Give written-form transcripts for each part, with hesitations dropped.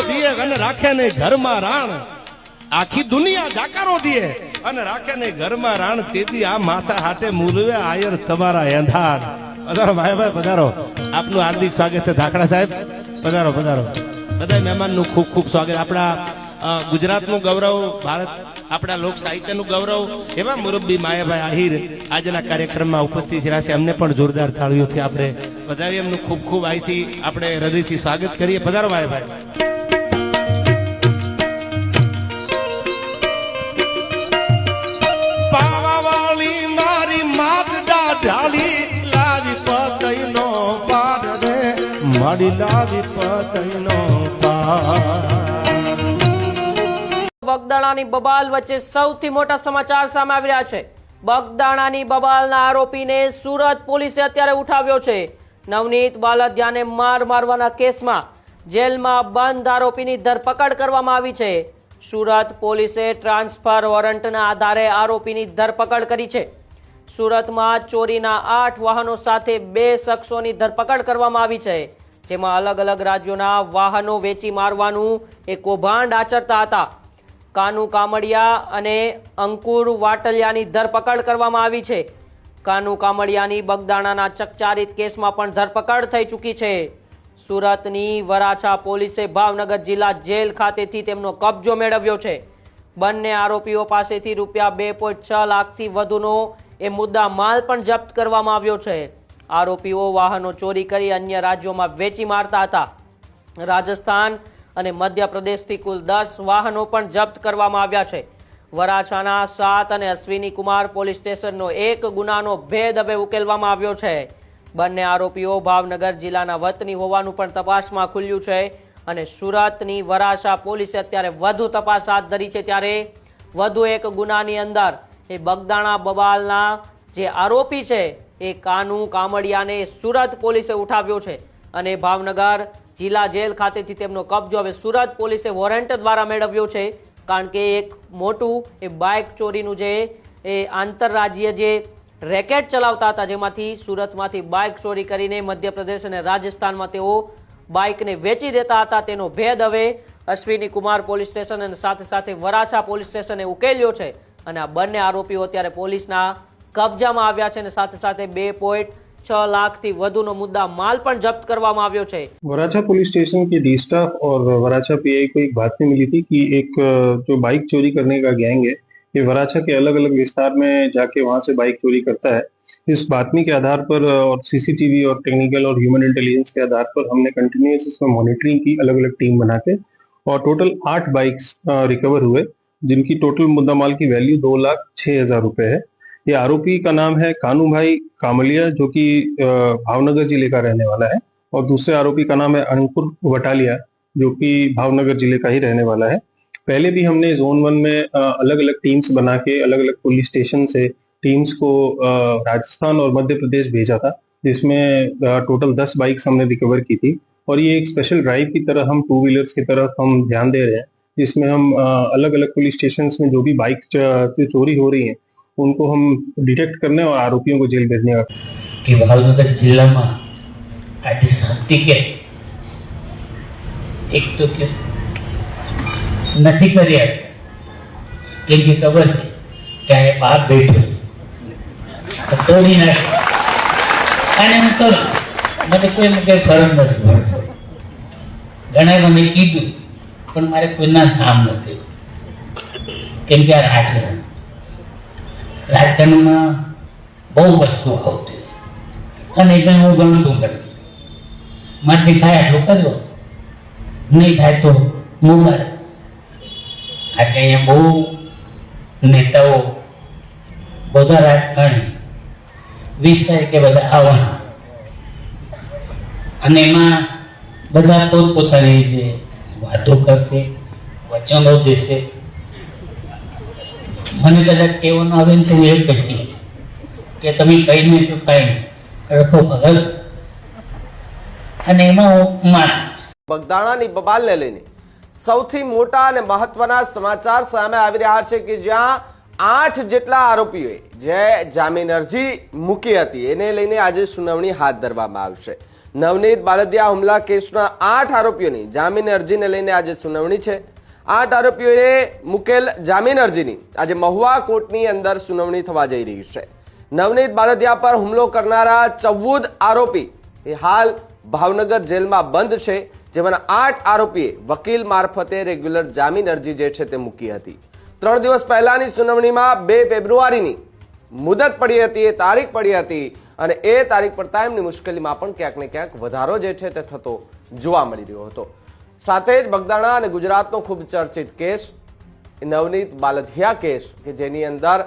दिए अने राखे ने घर में राण आखी दुनिया जाकारो दिए अने राखे ने घर में राण तेदी आ माथा हाटे मूलवे आयर तमारा एंधार। पधारो भाई भाई पधारो, आपनु हार्दिक स्वागत है धाकड़ा साहेब। पधारो पधारो, बधाय मेहमान नु खूब खूब स्वागत। आपड़ा गुजरात नु गौरव, भारत आपड़ा लोक साहित्य नु गौरव एवा मुरब्बी मायाभाई आहिर आजना कार्यक्रम में उपस्थित रह्या छे। अમને પણ જોરદાર તાળીઓથી આપણે બધાએ એમનું ખૂબ ખૂબ આઈથી આપણે હૃદયથી સ્વાગત કરીએ। પધારો માયાભાઈ। પાવાવાળી મારી માદડા ઢાલી લાવી પતઈનો પાર રે માડી લાવી પતઈનો પાર। બગદાણાની બબાલ વચ્ચે સૌથી મોટા સમાચાર સામે આવી રહ્યા છે। બગદાણાની બબાલના આરોપીને સુરત પોલીસે અત્યારે ઉઠાવ્યો છે। નવનીત બાલદિયાને મારવાના કેસમાં જેલમાં બંધ આરોપીની ધરપકડ કરવામાં આવી છે। સુરત પોલીસે ટ્રાન્સફર વોરંટના આધારે આરોપીની ધરપકડ કરી છે। સુરતમાં ચોરીના 8 વાહનો સાથે 2 શખ્સોની ધરપકડ કરવામાં આવી છે, જેમાં અલગ અલગ રાજ્યોના વાહનો વેચી મારવાનું એક કૌભાંડ આચરતા હતા। કાનુ કામડિયા અને અંકુર વાટલિયાની ધરપકડ કરવામાં આવી છે। કાનુ કામડિયાની બગદાણાના ચકચારિત કેસમાં પણ ધરપકડ થઈ ચૂકી છે। સુરતની વરાછા પોલીસે ભાવનગર જિલ્લા જેલ ખાતેથી તેમનો કબજો મેળવ્યો છે। બંને આરોપીઓ પાસેથી રૂપિયા 2.6 લાખથી વધુનો એ મુદ્દા માલ પણ જપ્ત કરવામાં આવ્યો છે। આરોપીઓ વાહનો ચોરી કરી અન્ય રાજ્યોમાં વેચી મારતા હતા। રાજસ્થાન અને મધ્યપ્રદેશથી કુલ 10 વાહનો પણ જપ્ત કરવામાં આવ્યા છે। વરાછાના 7 અને અશ્વિની કુમાર પોલીસ સ્ટેશનનો એક ગુનાનો ભેદ હવે ઉકેલવામાં આવ્યો છે। બંને આરોપીઓ ભાવનગર જિલ્લાના વતની હોવાનું પણ તપાસમાં ખુલ્યું છે અને સુરતની વરાછા પોલીસે અત્યારે વધુ તપાસ હાથ ધરી છે। ત્યારે વધુ એક ગુનાની અંદર એ બગદાણા બબાલના જે આરોપી છે એ કાનુ કામડિયાને સુરત પોલીસે ઉઠાવ્યો છે અને ભાવનગર જિલ્લા જેલ ખાતેથી તેમનો કબજો હવે સુરત પોલીસે વોરંટ દ્વારા મેળવ્યો છે। કારણ કે એક મોટું એ બાઇક ચોરીનું જે એ આંતરરાજ્ય જે રેકેટ ચલાવતા હતા, જેમાંથી સુરતમાંથી બાઇક ચોરી કરીને મધ્યપ્રદેશ અને રાજસ્થાનમાં તેઓ બાઇકને વેચી દેતા હતા, તેનો ભેદ હવે અશ્વિની કુમાર પોલીસ સ્ટેશન અને સાથે સાથે વરાછા પોલીસ સ્ટેશને ઉકેલ્યો છે અને આ બંને આરોપીઓ અત્યારે પોલીસના કબજામાં આવ્યા છે અને સાથે સાથે 2.6 લાખથી વધુનો मुद्दा माल पर जब्त करवामा આવ્યો છે। वराछा पुलिस स्टेशन के डी स्टाफ और वराछा पीआई को एक बात मिली थी कि एक जो बाइक चोरी करने का गैंग है ये वराछा के अलग अलग विस्तार में जाके वहां से बाइक चोरी करता है। इस बातमी के आधार पर और सीसीटीवी और टेक्निकल और ह्यूमन इंटेलिजेंस के आधार पर हमने कंटिन्यूअस इसमें मॉनिटरिंग की अलग अलग टीम बना के और टोटल 8 बाइक्स रिकवर हुए, जिनकी टोटल मुद्दा माल की वैल्यू 2,06,000 रुपए है। ये आरोपी का नाम है कानू भाई कामलिया, जो कि भावनगर जिले का रहने वाला है, और दूसरे आरोपी का नाम है अंकुर वटालिया, जो कि भावनगर जिले का ही रहने वाला है। पहले भी हमने जोन 1 में अलग अलग टीम्स बना के अलग अलग पुलिस स्टेशन से टीम्स को राजस्थान और मध्य प्रदेश भेजा था, जिसमें टोटल 10 बाइक्स हमने रिकवर की थी। और ये एक स्पेशल ड्राइव की तरह हम 2 व्हीलर्स की तरफ हम ध्यान दे रहे हैं, जिसमें हम अलग अलग पुलिस स्टेशन में जो भी बाइक चोरी हो रही है उनको हम डिटेक्ट करने और आरोपियों को जेल भेजने का कि भावनगर जिला में आज शांति के एक तो क्या नहीं कर क्योंकि खबर है क्या है बात बैठो तोड़ी ना तो मैं कोई मुझे फरक नहीं पड़ता। घना मैं कीधु पण मारे कोई ना नाम नहीं क्योंकि आ राजकारण રાજકારણમાં બહુ વસ્તુ આવતી અને એટલે હું ગણતું નથી, માથી થાય એટલું કરવો, નહીં થાય તો મુબારક। આજે અહીંયા બહુ નેતાઓ બધા રાજકારણી 20 તારીખે બધા આવવાના અને એમાં બધા પોતપોતાની રીતે વાતો કરશે, વચનો દેશે। મને કદાચ કહેવાનું આવે ને તો હું એ કહી કે તમે કઈ નહીં તો કઈ નહીં રખો ભગલ અને એમાં હું માન। બગદાણાની બબાલને લઈને સૌથી મોટા અને મહત્વના સમાચાર સામે આવી રહ્યા છે કે જ્યાં 8 જેટલા આરોપીઓએ જે જામીન અરજી મૂકી હતી એને લઈને આજે સુનાવણી હાથ ધરવામાં આવશે. નવનીત બાલદિયા હુમલા કેસના 8 આરોપીઓની જામીન અરજીને લઈને આજે સુનાવણી છે. 8 આરોપીઓએ મૂકેલ જામીન અરજીની આજે મહુવા કોર્ટની અંદર સુનાવણી થવા જઈ રહી છે. નવનીત બાલદિયા પર હુમલો કરનારા 14 આરોપી એ હાલ ભાવનગર જેલમાં બંધ છે, જેમાંના 8 આરોપીએ વકીલ મારફતે રેગ્યુલર જામીન અરજી જે છે તે મૂકી હતી. 3 દિવસ પહેલાની સુનાવણીમાં 2 ફેબ્રુઆરીની મુદત પડી હતી, એ તારીખ પડી હતી અને એ તારીખ પર ટાઈમની મુશ્કેલીમાં પણ ક્યાંક ને ક્યાંક વધારો જે છે તે થતો જોવા મળી રહ્યો હતો. સાથે જ બગદાણા અને ગુજરાતનો ખૂબ ચર્ચિત કેસ નવનીત બાલદિયા કેસ કે જેની અંદર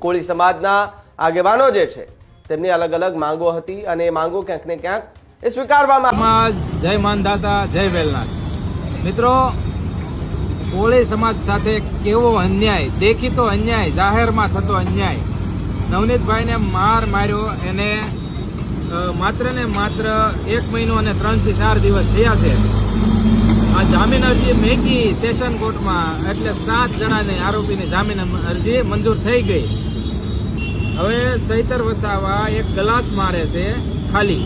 કોળી સમાજના આગેવાનો જે છે તેમની અલગ અલગ માંગો હતી અને એ માંગો ક્યાંક ને ક્યાંક એ સ્વીકારવામાં સમાજ જય માનદાતા જય વેલનાથ. મિત્રો, કોળી સમાજ સાથે કેવો અન્યાય, દેખીતો અન્યાય, જાહેરમાં થતો અન્યાય. નવનીતભાઈને માર્યો એને માત્ર ને માત્ર 1 મહિનો અને 3 થી 4 દિવસ થયા છે. આ જામીન અરજી મેકી સેશન કોર્ટમાં એટલે 7 જણાને આરોપીની જામીન અરજી મંજૂર થઈ ગઈ. હવે સૈતર વસાવા એક ગ્લાસ મારે છે ખાલી.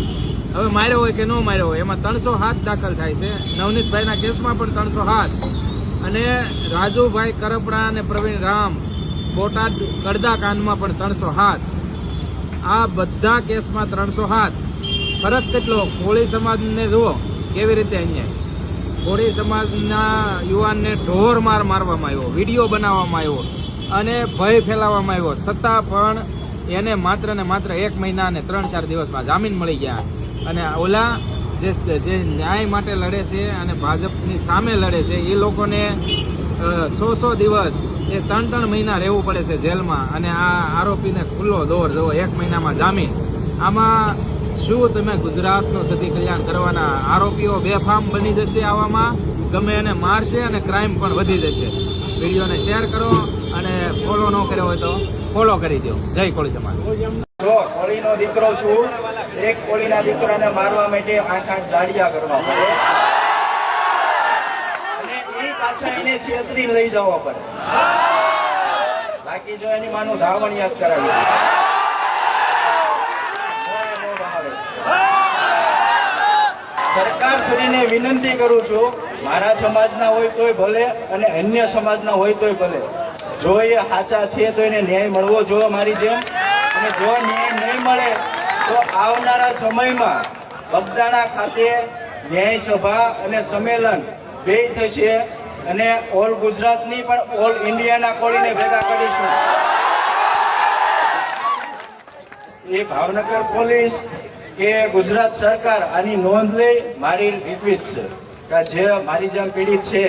હવે માર્યો હોય કે ન માર્યો હોય એમાં 307 દાખલ થાય છે. નવનીતભાઈના કેસમાં પણ 307 અને રાજુભાઈ કરપડા અને પ્રવીણ રામ બોટાદ કડદા કાંડમાં પણ 307. આ બધા કેસમાં 307. ફરક કેટલો? કોળી સમાજને જુઓ કેવી રીતે અન્યાય. કોળી સમાજના યુવાનને ઢોર મારવામાં આવ્યો, વિડીયો બનાવવામાં આવ્યો અને ભય ફેલાવવામાં આવ્યો, છતાં પણ એને માત્ર ને માત્ર 1 મહિના અને 3-4 દિવસમાં જામીન મળી ગયા. અને ઓલા જે ન્યાય માટે લડે છે અને ભાજપની સામે લડે છે એ લોકોને 100 દિવસ એ 3 મહિના રહેવું પડે છે જેલમાં. અને આ આરોપીને ખુલ્લો દોર જવો, 1 મહિનામાં જામીન. આમાં શું તમે ગુજરાતનું સતી કલ્યાણ કરવાના? આરોપીઓ બેફામ બની જશે, આવામાં ગમે એને મારશે અને ક્રાઇમ પણ વધી જશે. વિડીયોને શેર કરો અને ફોલો ન કર્યો હોય તો ફોલો કરી દો. જય કોળી સમાજ. જો કોળીનો દીકરો છું, એક કોળીના દીકરાને મારવા માટે 8 દાડિયા કરવા પડે અને એ પાછા એને છેતરી લઈ જવો પડે. બાકી જો એની માનું ધાવણ યાદ કરાવી સરકાર શ્રીને વિનંતી કરું છું, મારા સમાજના હોય તોય ભલે અને અન્ય સમાજના હોય તોય ભલે, જો એ સાચા છે તો એને ન્યાય મળવો જોઈએ મારી જેમ. અને જો ન્યાય નહીં મળે તો આવનારા સમયમાં બગદાણા ખાતે ન્યાય સભા અને સંમેલન બે થશે અને ઓલ ગુજરાતની પણ ઓલ ઇન્ડિયાના કોળીને ભેગા કરીશું. એ ભાવનગર પોલીસ કે ગુજરાત સરકાર આની નોંધ લે. મારી રિક્વેસ્ટ છે કે જે મારી જેમ પીડિત છે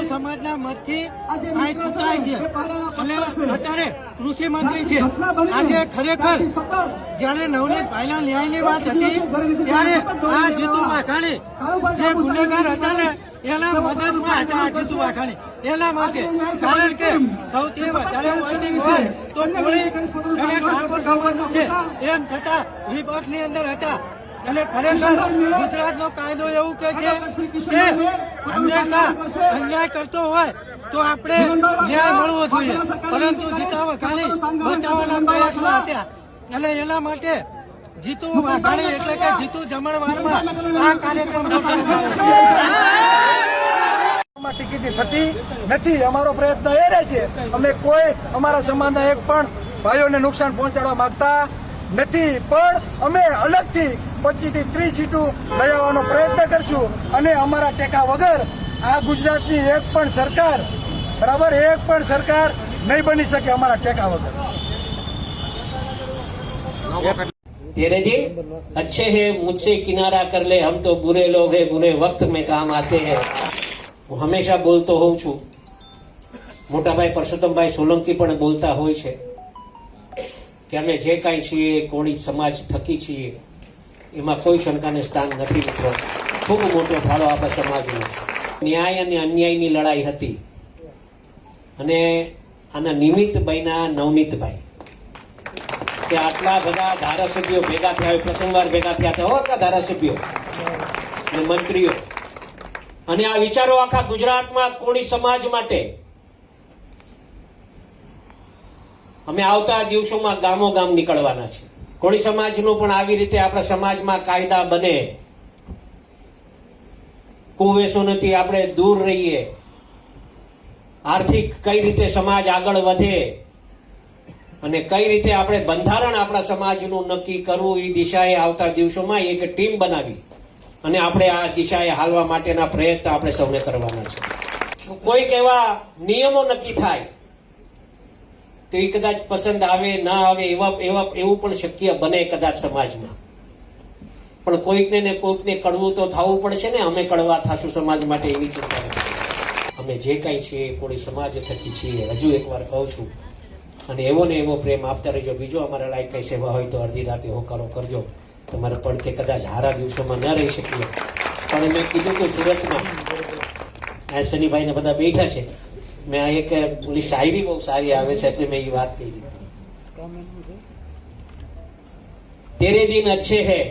સમાજના મતથી અને અત્યારે કૃષિ મંત્રી છે. આજે ખરેખર જયારે નવનીત ભાઈના ન્યાયની વાત હતી ત્યારે આ જીતુ વાઘાણી જે ગુનેગાર હતા ને એના મદદમાં હતા. જીતુ વાઘાણી એના માટે, કારણ કે સૌથી વધારે વોટિંગ હોય તો કોળી અને ઠાકોર સમાજનું છે, એમ છતાં વિપક્ષની અંદર હતા. અને ખરેખર ગુજરાતનો કાયદો એવું કહે છે કે હંમેશા અન્યાય કરતો હોય તો આપણે ન્યાય મળવો જોઈએ, પરંતુ જીતા વાઘાણી બચાવવાના પ્રયાસમાં હતા. અને એના માટે જીતુ વાઘાણી એટલે કે જીતુ જમણવારમાં આ કાર્યક્રમ ટિકિટ થતી નથી. અમારો પ્રયત્ન એ રહેશે, અમે કોઈ અમારા સમાજના એક પણ ભાઈઓને નુકસાન પહોંચાડવા માંગતા નથી, પણ અમે અલગથી 25 થી 30 સીટો લઈ આવવાનો પ્રયત્ન કરશું. અને અમારા ટેકા વગર આ ગુજરાતની એક પણ સરકાર, બરાબર, એક પણ સરકાર નહીં બની શકે અમારા ટેકા વગર. तेरे दिल अच्छे हैं, मुझसे किनारा कर ले, हम तो बुरे लोग हैं, बुरे वक्त में काम आते हैं. હું હંમેશા બોલતો હોઉં છું. મોટાભાઈ પરસોત્તમભાઈ સોલંકી પણ બોલતા હોય છે કે અમે જે કાંઈ છીએ કોળી સમાજ થકી છીએ, એમાં કોઈ શંકાને સ્થાન નથી. મિત્રો, ખૂબ મોટો ફાળો આપણા સમાજનો છે. ન્યાય અને અન્યાયની લડાઈ હતી અને આના નિમિત્ત બન્યા નવનીતભાઈ કે આટલા બધા ધારાસભ્યો ભેગા થયા, પ્રથમવાર ભેગા થયા હતા. આટલા ધારાસભ્યો અને મંત્રીઓ અને આ વિચારો આખા ગુજરાતમાં કોળી સમાજ માટે અમે આવતા દિવસોમાં ગામો ગામ નીકળવાના છે. કોળી સમાજનું પણ આવી રીતે આપણા સમાજમાં કાયદા બને, કુવ્યસનોથી આપણે દૂર રહીએ, આર્થિક કઈ રીતે સમાજ આગળ વધે અને કઈ રીતે આપણે બંધારણ આપણા સમાજનું નક્કી કરવું, એ દિશાએ આવતા દિવસોમાં એક ટીમ બનાવી અને આપણે આ દિશાએ હાલવા માટેના પ્રયત્ન આપણે સૌને કરવાના છે. કોઈક એવા નિયમો નક્કી થાય તો એ કદાચ પસંદ આવે ના આવે એવું પણ શક્ય બને કદાચ સમાજમાં, પણ કોઈકને ને કોઈકને કડવું તો થવું પડશે ને. અમે કડવા થાશું સમાજ માટે એવી ચિંતા નથી. અમે જે કાંઈ છીએ કોળી સમાજ થકી છીએ, હજુ એકવાર કહું છું, અને એવો ને એવો પ્રેમ આપતા રહેજો. બીજો અમારા લાયક કઈ સેવા હોય તો અડધી રાતે હોકારો કરજો. તમારા પડખે કદાચ હારા દિવસોમાં ન રહી શકીએ, પણ મેં કીધું કે સુરતમાં આ શનિભાઈ ને બધા બેઠા છે, મેં આ એક ઓલી શાયરી બહુ સારી આવે છે એટલે મેં એ વાત કરી હતી. તેરે દિન અચ્છે હૈ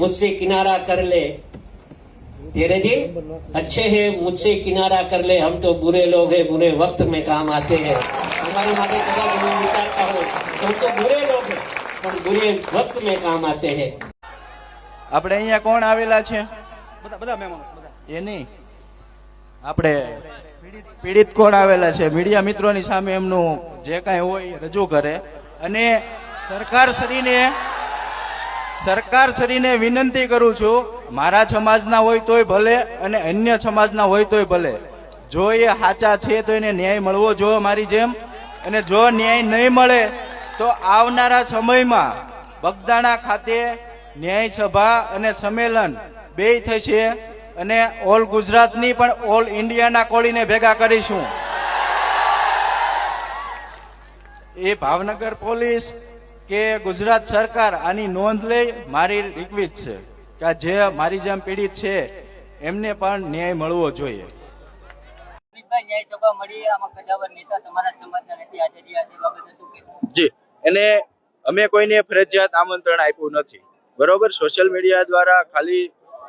मुझसे किनारा कर ले, तेरे दिन अच्छे हैं मुझसे किनारा कर ले, हम तो बुरे लोग हैं बुरे वक्त में काम आते हैं. हमारे માટે કદાચ હું વિચારતા હો हम तो बुरे लोग हैं પણ बुरे वक्त में काम आते हैं. આપણે અહીંયા કોણ આવેલા છે? બધા મહેમાનો એની આપણે પીડિત કોણ આવેલા છે? મીડિયા મિત્રોની સામે એમનું જે કાંઈ હોય રજૂ કરે. અને સરકારશ્રીને વિનંતી કરું છું, મારા સમાજના હોય તોય ભલે અને અન્ય સમાજના હોય તોય ભલે, જો એ સાચા છે તો એને ન્યાય મળવો જોઈએ મારી જેમ. અને જો ન્યાય નહીં મળે તો આવનારા સમયમાં બગદાણા ખાતે ન્યાય સભા અને સંમેલન બેય થશે અને ઓલ ગુજરાતની પણ ઓલ ઇન્ડિયાના કોળીને ભેગા કરીશું. એ ભાવનગર પોલીસ કે ગુજરાત સરકાર આની નોંધ લે. મારી રિક્વેસ્ટ છે કે જે મારી જેમ પીડિત છે એમને પણ ન્યાય મળવો જોઈએ. જી, એને અમે કોઈને ફરજિયાત આમંત્રણ આપ્યું નથી, બરોબર. સોશિયલ મીડિયા દ્વારા ખાલી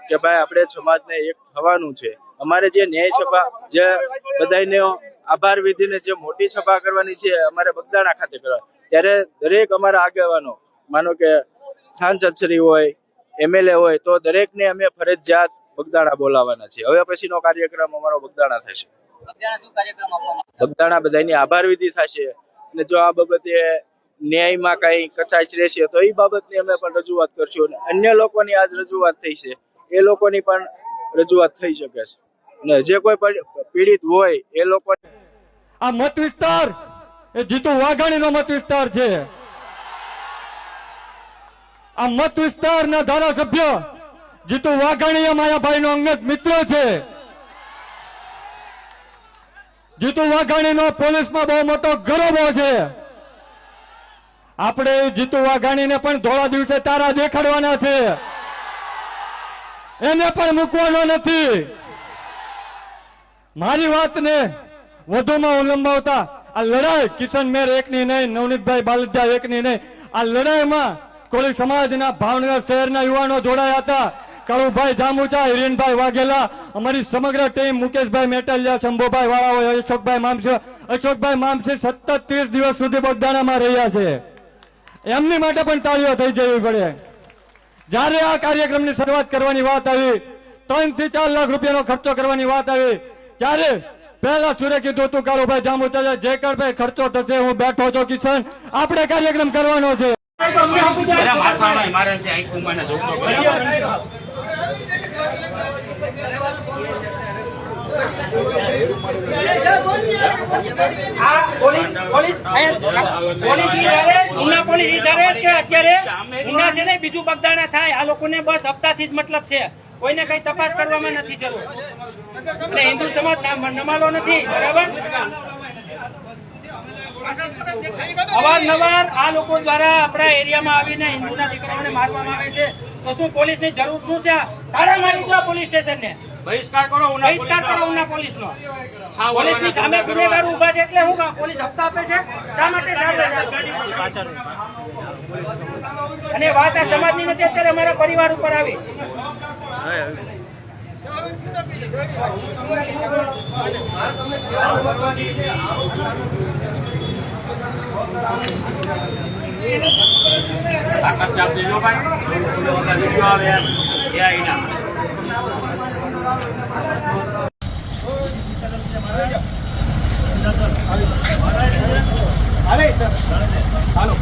કે ભાઈ આપણે સમાજને એક થવાનું છે. અમારે જે ન્યાય સભા, જે બધાને આભાર વિધિને જે મોટી સભા કરવાની છે અમારે બગદાણા ખાતે કરવા, ત્યારે દરેક અમારા આગેવાનો, માનો કે સાંસદ શ્રી હોય, MLA હોય, તો દરેકને અમે ફરજિયાત બગદાણા બોલાવવાના છે. હવે પછીનો કાર્યક્રમ અમારો બગદાણા થશે. બગદાણા બધાની આભાર વિધિ થશે અને જો આ બાબતે ન્યાયમાં કઈ કચાશ રહેશે તો એ બાબતની અમે પણ રજૂઆત કરશું. અને અન્ય લોકોની આજ રજૂઆત થઈ છે એ લોકોની પણ રજૂઆત થઈ શકે છે. અને જે કોઈ પીડિત હોય એ લોકો, આ મત વિસ્તાર એ જીતુ વાઘાણીનો મત વિસ્તાર છે. આ મત વિસ્તારના ધારાસભ્ય જીતુ વાઘાણી માયાભાઈનો અંગત મિત્ર છે. જીતુ વાઘાણીનો પોલીસમાં બહુ મોટો ગરબો છે. આપણે જીતુ વાઘાણીને પણ ધોળા દિવસે તારા દેખાડવાના છે, એને પણ મૂકવાનો નથી. મારી વાતને વધુમાં ઉલંબાવતા આ લડાઈ કિશન મેર એકની નહીં, નવનીતભાઈ બાલદિયા એકની નહીં, આ લડાઈમાં કોળી સમાજના ભાવનગર શહેરના યુવાનો જોડાયા હતા. કાળુભાઈ જામુચા, હિરેનભાઈ વાઘેલા, અમારી સમગ્ર ટીમ, મુકેશભાઈ મેટલિયા, શંભુભાઈ વાળા, અશોકભાઈ મામસી સતત 30 દિવસ સુધી બગદાણામાં રહ્યા છે. એમની માટે પણ તાળીઓ થઈ જવી પડે. જ્યારે આ કાર્યક્રમની શરૂઆત કરવાની વાત આવી, 3 થી 4 લાખ રૂપિયાનો ખર્ચો કરવાની વાત આવી, ત્યારે પહેલા સુરે કીધું હતું કાળુભાઈ જામુચા, જે ભાઈ ખર્ચો થશે હું બેઠો છો કિશન, આપણે કાર્યક્રમ કરવાનો છે. બીજું બગદાણા થાય, આ લોકોને બસ હપ્તાથી જ મતલબ છે, કોઈને કઈ તપાસ કરવામાં નથી જરૂર. એટલે હિન્દુ સમાજ નમાલો નથી, બરાબર. અવારનવાર આ લોકો દ્વારા આપણા એરિયામાં આવીને હિન્દુના દીકરાઓને મારવામાં આવે છે. તો શું પોલીસની જરૂર શું છે? તારા મારી દો પોલીસ સ્ટેશનને, બહિષ્કાર કરો ઉના પોલીસનો. પોલીસની સામે ગુનેગાર ઉભા છે એટલે હું પોલીસ હપ્તા આપે છે શા માટે? અને વાત આ સમાજની નથી, અત્યારે અમારા પરિવાર ઉપર આવી. હાલો